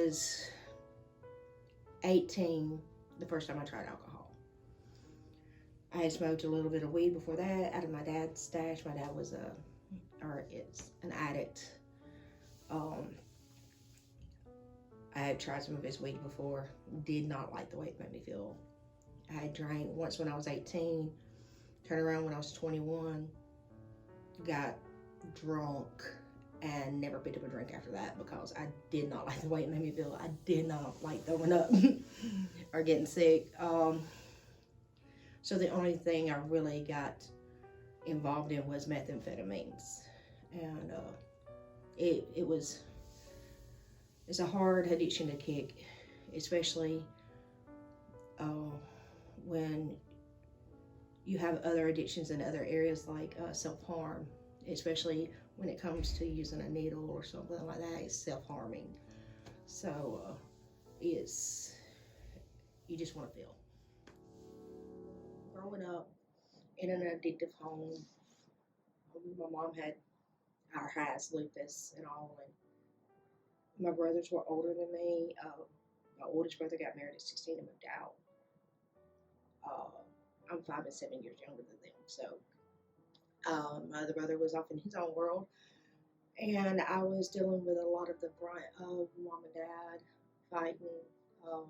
was 18 the first time I tried alcohol. I had smoked a little bit of weed before that out of my dad's stash. My dad was or is an addict. Um, I had tried some of his weed before. Did not like the way it made me feel. I had drank once when I was 18. Turned around when I was 21. Got drunk and never picked up a drink after that because I did not like the way it made me feel. I did not like throwing up or getting sick. So the only thing I really got involved in was methamphetamines, and it was it's a hard addiction to kick, especially when you have other addictions in other areas like self-harm, especially when it comes to using a needle or something like that. It's self-harming, so it's you just want to feel. Growing up in an addictive home, my mom has lupus and all, and my brothers were older than me. My oldest brother got married at 16 and moved out. I'm 5 and 7 years younger than them, so my other brother was off in his own world, and I was dealing with a lot of the brunt of mom and dad fighting, um,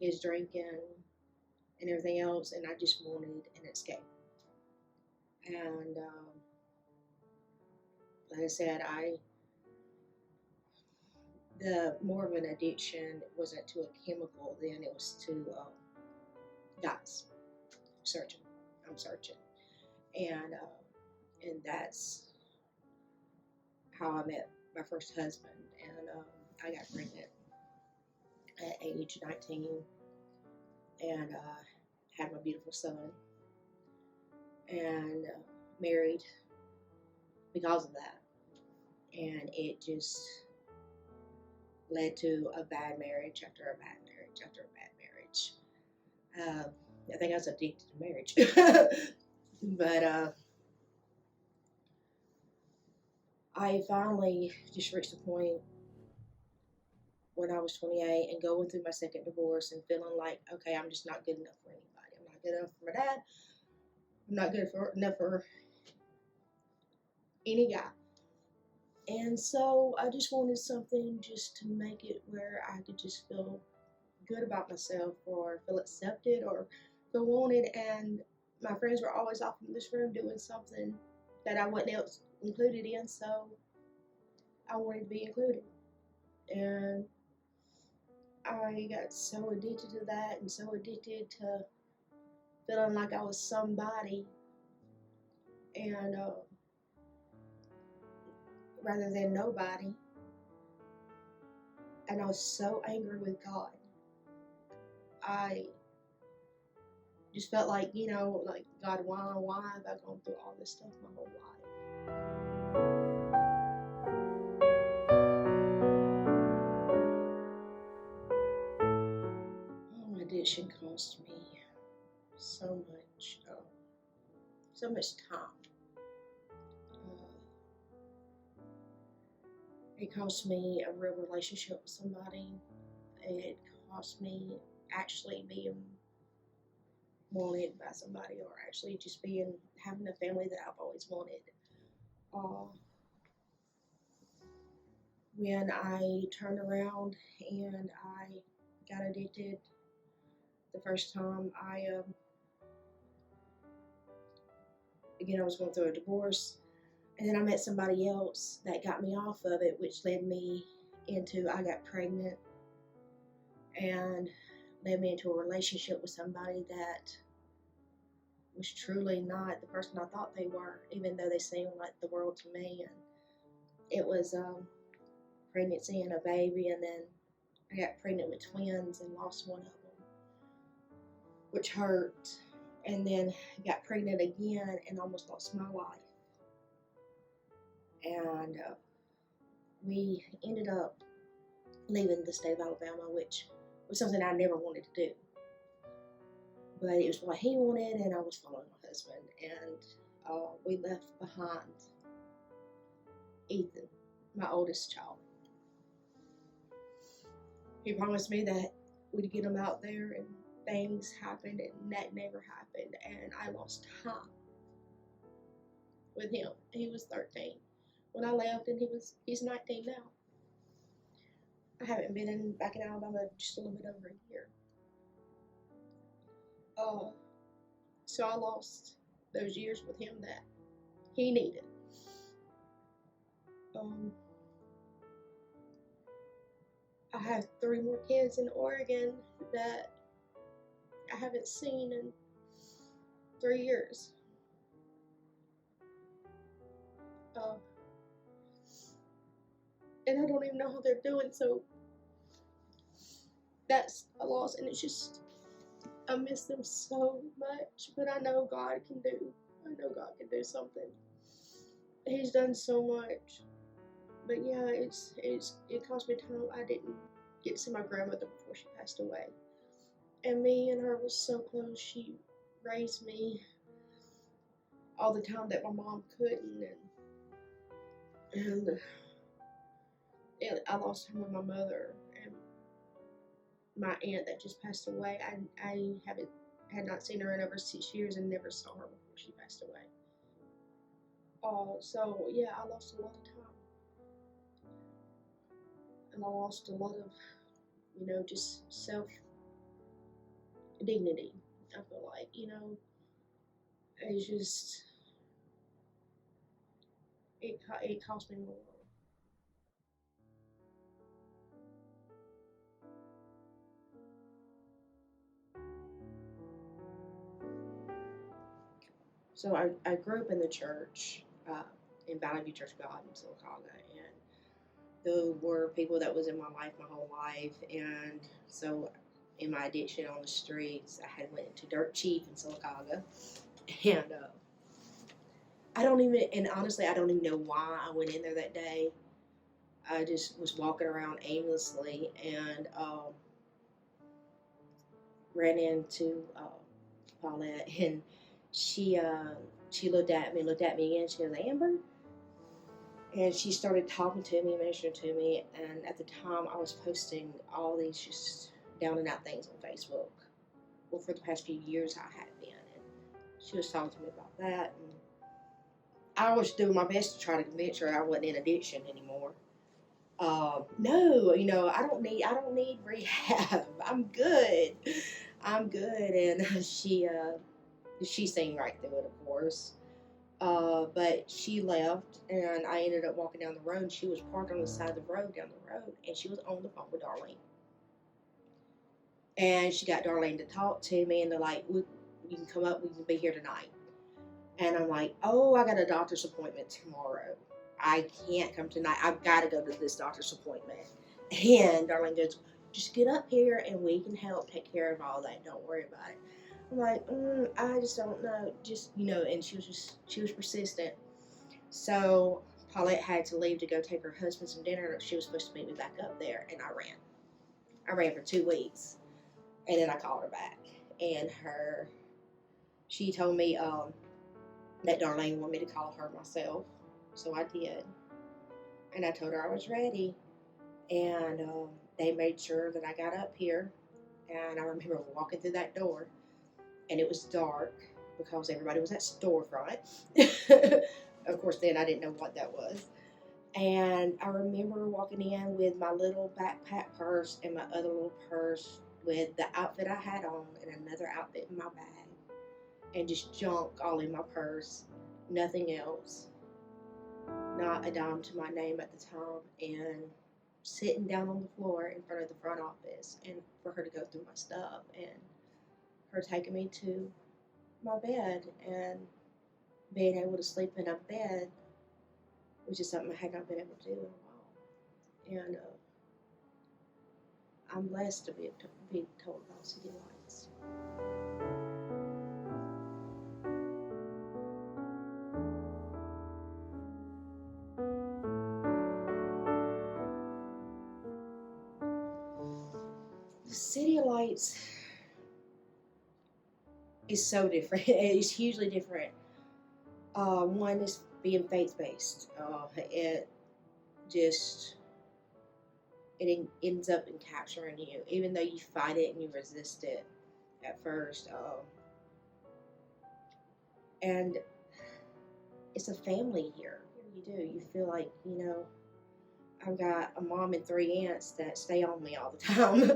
his drinking, and everything else, and I just wanted an escape. And like I said, the more of an addiction wasn't to a chemical then, it was to guys searching. I'm searching, and that's how I met my first husband, and I got pregnant at age 19, and had my beautiful son, and married because of that, and it just led to a bad marriage after a bad marriage after a bad marriage. I think I was addicted to marriage, but I finally just reached the point when I was 28 and going through my second divorce and feeling like, okay, I'm just not good enough for anybody. I'm not good enough for my dad. I'm not good enough for any guy. And so I just wanted something just to make it where I could just feel good about myself or feel accepted or feel wanted. And my friends were always off in this room doing something that I wasn't else included in. So I wanted to be included. And I got so addicted to that and so addicted to feeling like I was somebody, and rather than nobody. And I was so angry with God. I just felt like, like, God, why have I gone through all this stuff my whole life? Oh, addiction cost me so much time. It cost me a real relationship with somebody. It cost me actually being wanted by somebody, or actually just having a family that I've always wanted. When I turned around and I got addicted the first time, again, I was going through a divorce, and then I met somebody else that got me off of it, which led me into, I got pregnant, and led me into a relationship with somebody that was truly not the person I thought they were, even though they seemed like the world to me. And it was pregnancy and a baby, and then I got pregnant with twins and lost one of them, which hurt. And then got pregnant again and almost lost my life. And we ended up leaving the state of Alabama, which was something I never wanted to do. But it was what he wanted, and I was following my husband. And we left behind Ethan, my oldest child. He promised me that we'd get him out there, and things happened, and that never happened. And I lost time with him. He was 13 when I left, and he's 19 now. I haven't been back in Alabama just a little bit over a year. So I lost those years with him that he needed. I have 3 more kids in Oregon that I haven't seen in 3 years. And I don't even know how they're doing, so that's a loss, and it's just, I miss them so much, but I know God can do something. He's done so much. But yeah, it cost me time. I didn't get to see my grandmother before she passed away. And me and her was so close. She raised me all the time that my mom couldn't, and I lost time with my mother and my aunt that just passed away. I had not seen her in over 6 years and never saw her before she passed away. So yeah, I lost a lot of time, and I lost a lot of, just self dignity. I feel like, it's just it cost me more. So I grew up in the church, in Valley View Church of God in Sylacauga, and there were people that was in my life my whole life, and so in my addiction on the streets, I had went into Dirt Cheap in Sylacauga, and honestly, I don't even know why I went in there that day. I just was walking around aimlessly and ran into Paulette, and she looked at me again. She goes, Amber, and she started talking to me, ministering to me. And at the time, I was posting all these just down and out things on Facebook. Well, for the past few years, I had been, and she was talking to me about that. And I was doing my best to try to convince her I wasn't in addiction anymore. No, I don't need rehab. I'm good. And she seen right through it, of course. But she left, and I ended up walking down the road. She was parked on the side of the road down the road, and she was on the phone with Darlene. And she got Darlene to talk to me, and they're like, you can come up, we can be here tonight. And I'm like, oh, I got a doctor's appointment tomorrow. I can't come tonight. I've got to go to this doctor's appointment. And Darlene goes, just get up here and we can help take care of all that. Don't worry about it. I'm like, I just don't know. And she was persistent. So Paulette had to leave to go take her husband some dinner. She was supposed to meet me back up there, and I ran. I ran for 2 weeks, and then I called her back. And she told me that Darlene wanted me to call her myself. So I did. And I told her I was ready. And they made sure that I got up here. And I remember walking through that door, and it was dark because everybody was at storefront. Of course, then I didn't know what that was. And I remember walking in with my little backpack purse and my other little purse with the outfit I had on and another outfit in my bag, and just junk all in my purse, nothing else, not a dime to my name at the time, and sitting down on the floor in front of the front office, and for her to go through my stuff, and her taking me to my bed and being able to sleep in a bed, which is something I had not been able to do in a while. And I'm blessed to be told about City Lights. City Lights is so different. It's hugely different. One is being faith-based. It just ends up in capturing you, even though you fight it and you resist it at first. And it's a family here. You do. You feel like, I've got a mom and 3 aunts that stay on me all the time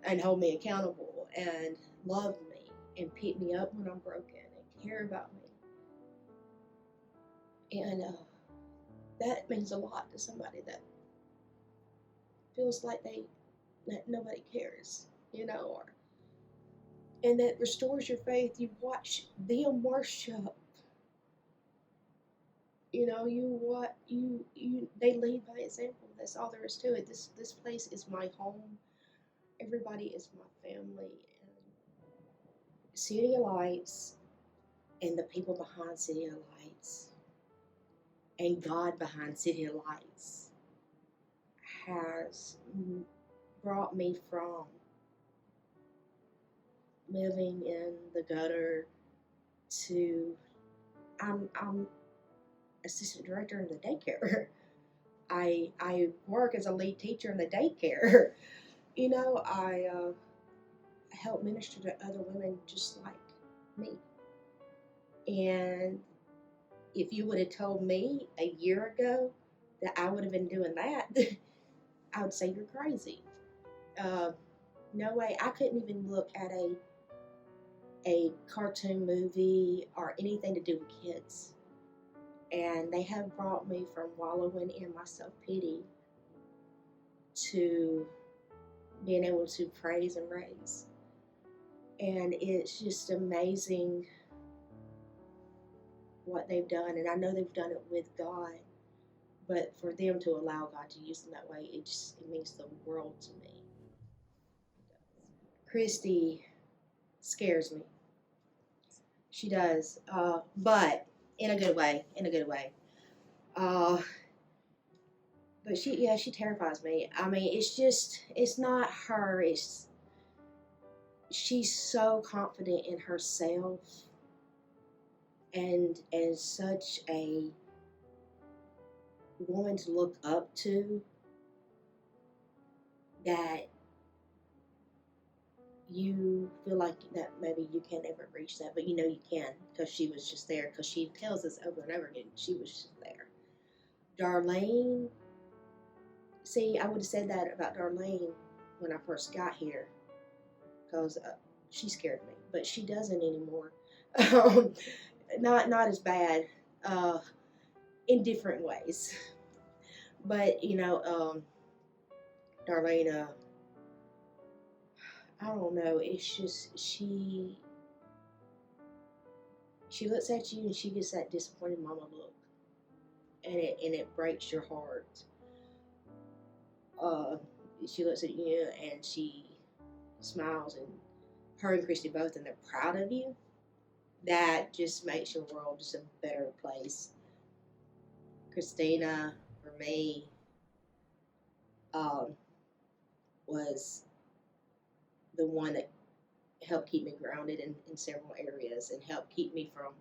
and hold me accountable and love me and pick me up when I'm broken and care about me. And that means a lot to somebody that feels like that nobody cares, and that restores your faith. You watch them worship. They lead by example. That's all there is to it. This place is my home. Everybody is my family. And City of Lights and the people behind City of Lights and God behind City of Lights has brought me from living in the gutter to I'm assistant director in the daycare. I work as a lead teacher in the daycare. I help minister to other women just like me. And if you would have told me a year ago that I would have been doing that, I would say you're crazy. No way. I couldn't even look at a cartoon movie or anything to do with kids. And they have brought me from wallowing in my self-pity to being able to praise and raise. And it's just amazing what they've done. And I know they've done it with God, but for them to allow God to use them that way, it means the world to me. Christy scares me. She does, but in a good way. But she terrifies me. I mean, it's not her. She's so confident in herself, and such a woman to look up to, that you feel like that maybe you can't ever reach that, but you can, because she was just there, because she tells us over and over again she was just there. Darlene, see, I would have said that about Darlene when I first got here, because she scared me, but she doesn't anymore. Not as bad, in different ways. But Darlene, I don't know. It's just she looks at you and she gets that disappointed mama look, and it breaks your heart. She looks at you and she smiles, and her and Christy both, and they're proud of you. That just makes your world just a better place. Christina, for me, was the one that helped keep me grounded in several areas, and helped keep me from,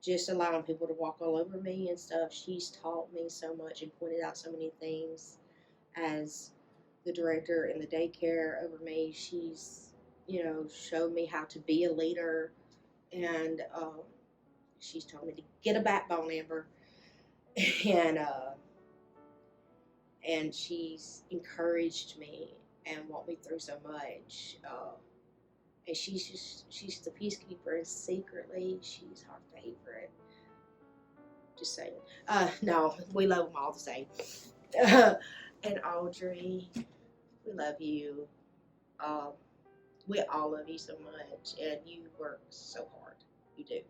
just allowing people to walk all over me and stuff. She's taught me so much and pointed out so many things. As the director in the daycare over me, she's, showed me how to be a leader, and she's told me to get a backbone, Amber, and she's encouraged me and walked me through so much. And she's the peacekeeper, and secretly she's our favorite. Just saying. No, we love them all the same. And Audrey, we love you. We all love you so much, and you work so hard. You do.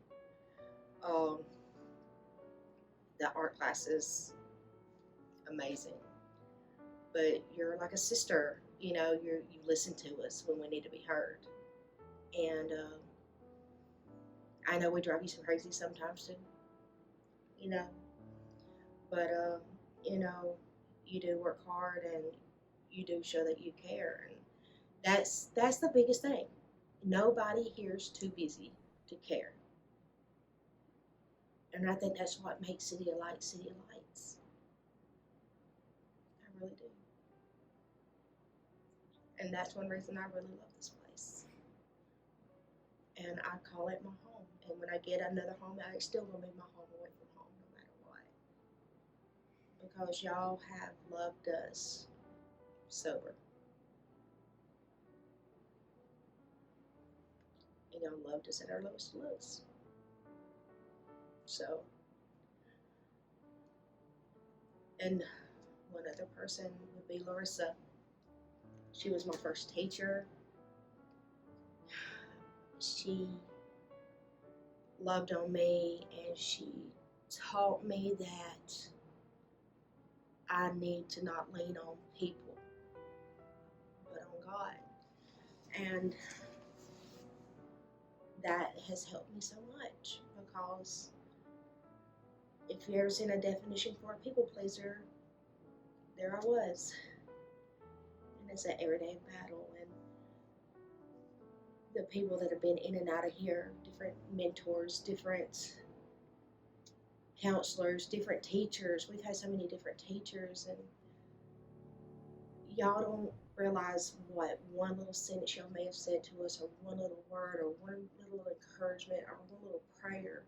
The art class is amazing, but you're like a sister. You listen to us when we need to be heard, and I know we drive you so crazy sometimes too. But you do work hard, and you do show that you care, and that's the biggest thing. Nobody here is too busy to care. And I think that's what makes City of Lights City of Lights. really do. And that's one reason I really love this place. And I call it my home. And when I get another home, it's still gonna be my home away from home, no matter what. Because y'all have loved us sober. And y'all loved us at our lowest lows. So, and one other person would be Larissa. She was my first teacher. She loved on me, and she taught me that I need to not lean on people, but on God. And that has helped me so much, because if you ever seen a definition for a people pleaser, there I was. And it's an everyday battle. And the people that have been in and out of here, different mentors, different counselors, different teachers. We've had so many different teachers, and y'all don't realize what one little sentence y'all may have said to us, or one little word, or one little encouragement, or one little prayer,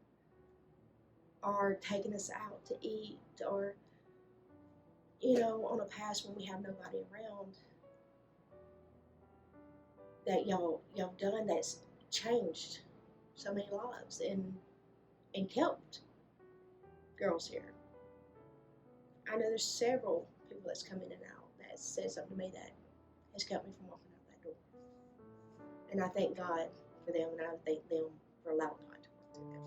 or taking us out to eat, or, on a pass when we have nobody around, that y'all done that's changed so many lives and kept girls here. I know there's several people that's come in and out that said something to me that has kept me from walking out that door. And I thank God for them, and I thank them for allowing God to work through them.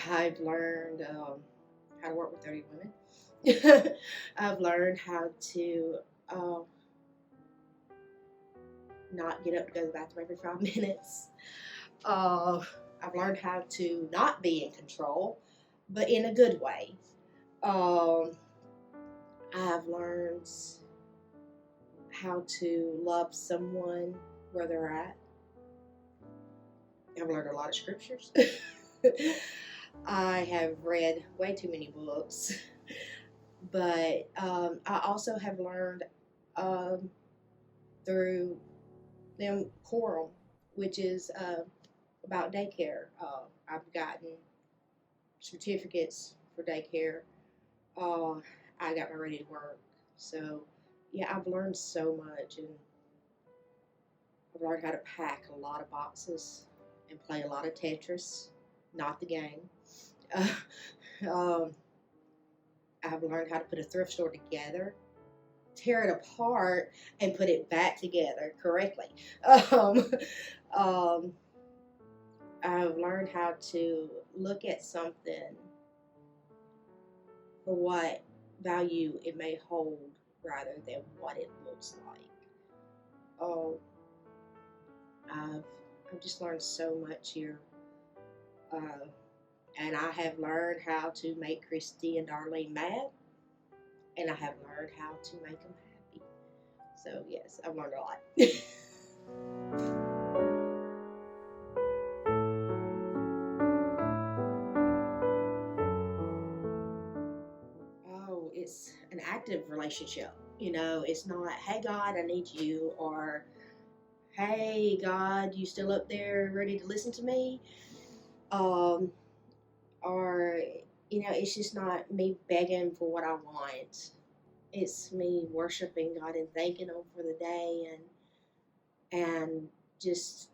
I've learned how to work with 30 women. I've learned how to not get up to go to the bathroom every 5 minutes. I've learned how to not be in control, but in a good way. I've learned how to love someone where they're at. I've learned a lot of scriptures. I have read way too many books, but I also have learned through them Quorum, which is about daycare. I've gotten certificates for daycare. I got my ready to work. So, yeah, I've learned so much, and I've learned how to pack a lot of boxes and play a lot of Tetris, not the game. Um, I've learned how to put a thrift store together, tear it apart, and put it back together correctly. Um, I've learned how to look at something for what value it may hold rather than what it looks like. I've just learned so much here. And I have learned how to make Christy and Darlene mad, and I have learned how to make them happy. So, yes, I've learned a lot. Oh, it's an active relationship. It's not, hey, God, I need you, or hey, God, you still up there ready to listen to me? Or, it's just not me begging for what I want. It's me worshiping God and thanking Him for the day, and just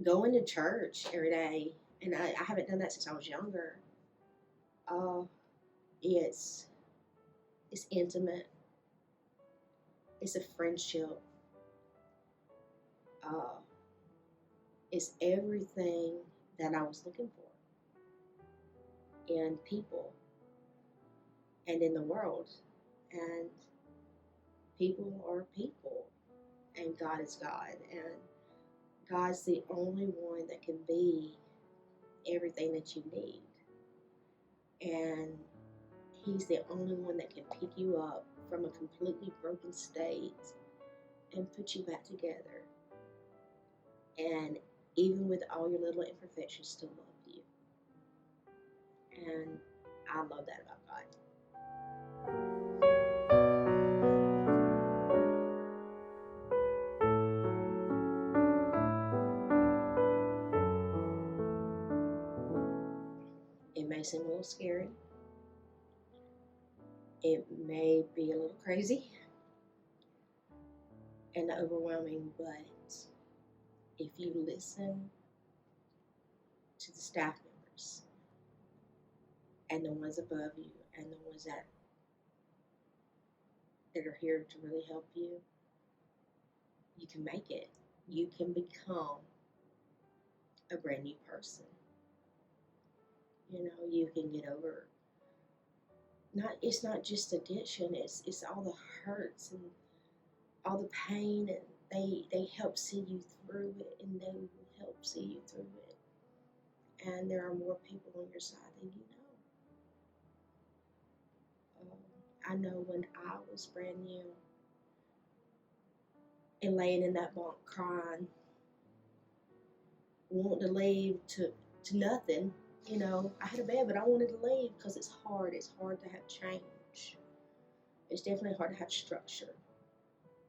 going to church every day. And I haven't done that since I was younger. It's intimate. It's a friendship. It's everything that I was looking for in people and in the world. And people are people, and God is God, and God's the only one that can be everything that you need. And He's the only one that can pick you up from a completely broken state and put you back together. And even with all your little imperfections, still love you. And I love that about God. It may seem a little scary. It may be a little crazy and overwhelming, but if you listen to the staff members and the ones above you and the ones that are here to really help you, you can make it. You can become a brand new person. You know, you can get over it's not just addiction, it's all the hurts and all the pain, and they help see you through it, and they will help see you through it. And there are more people on your side than you know. I know when I was brand new and laying in that bunk crying, wanting to leave to nothing. You know, I had a bed, but I wanted to leave because it's hard. It's hard to have change. It's definitely hard to have structure.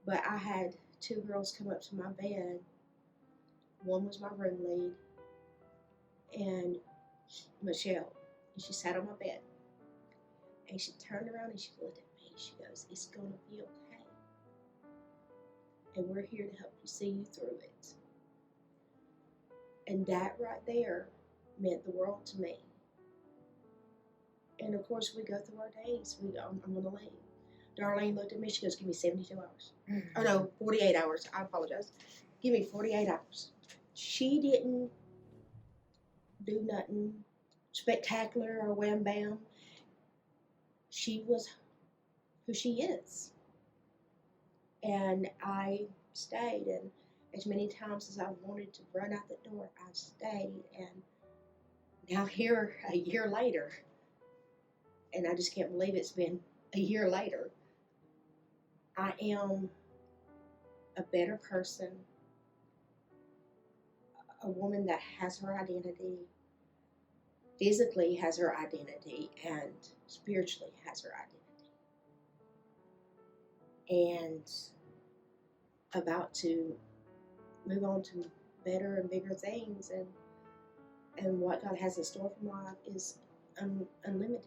But I had two girls come up to my bed. One was my room lead, and Michelle. And she sat on my bed. And she turned around and she looked at me. She goes, "It's going to be okay. And we're here to help you see you through it." And that right there meant the world to me. And of course, we go through our days. I'm going to leave. Darlene looked at me. She goes, "Give me 72 hours. Oh, no, 48 hours. I apologize. Give me 48 hours. She didn't do nothing spectacular or wham bam. She was who she is. And I stayed. And as many times as I wanted to run out the door, I stayed. And now here, a year later, and I just can't believe it's been a year later, I am a better person, a woman that has her identity, physically has her identity, and spiritually has her identity. And about to move on to better and bigger things, and what God has in store for my life is unlimited.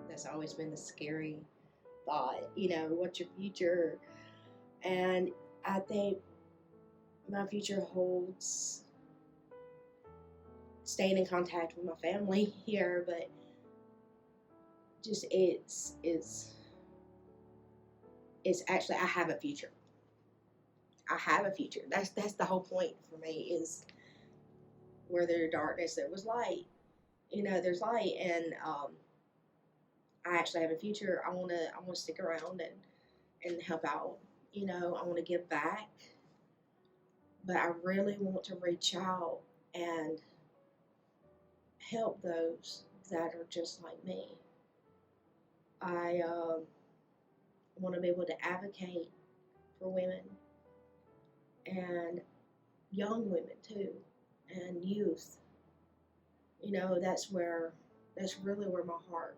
That's always been the scary thought, what's your future? And I think my future holds staying in contact with my family here, but just it's actually, I have a future. I have a future. That's the whole point for me, is where there's darkness, there was light. There's light, and I actually have a future. I want to stick around and help out. I want to give back, but I really want to reach out and help those that are just like me. I want to be able to advocate for women and young women too, and youth. That's really where my heart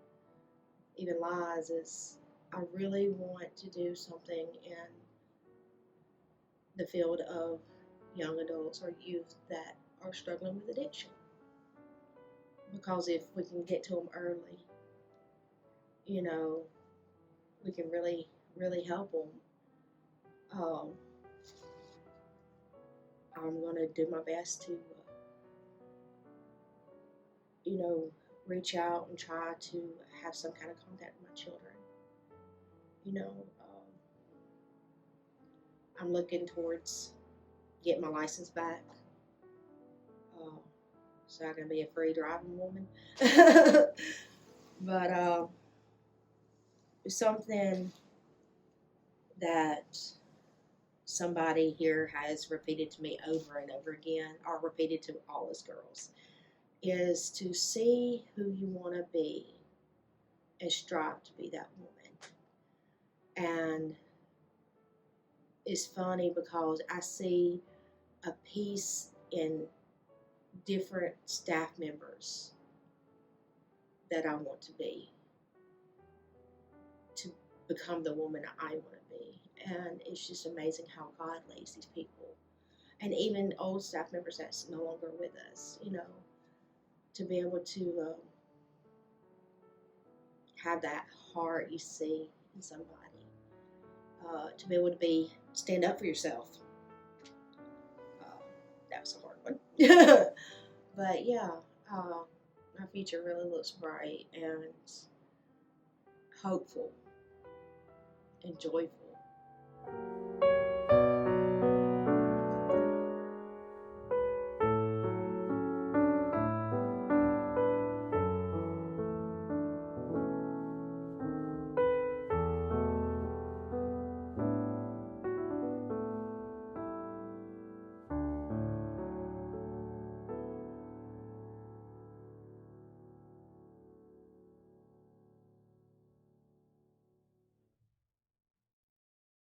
even lies, is I really want to do something in the field of young adults or youth that are struggling with addiction. Because if we can get to them early, we can really, really help them. I'm going to do my best to, reach out and try to have some kind of contact with my children. I'm looking towards getting my license back, so I can be a free driving woman. But it's something that somebody here has repeated to me over and over again, or repeated to all us girls, is to see who you want to be and strive to be that woman. And it's funny because I see a piece in different staff members that I want to be, to become the woman I want to be. And it's just amazing how God lays these people, and even old staff members that's no longer with us, to be able to have that heart you see in somebody, to be able to stand up for yourself. That was a hard one. But yeah, my future really looks bright and hopeful and joyful.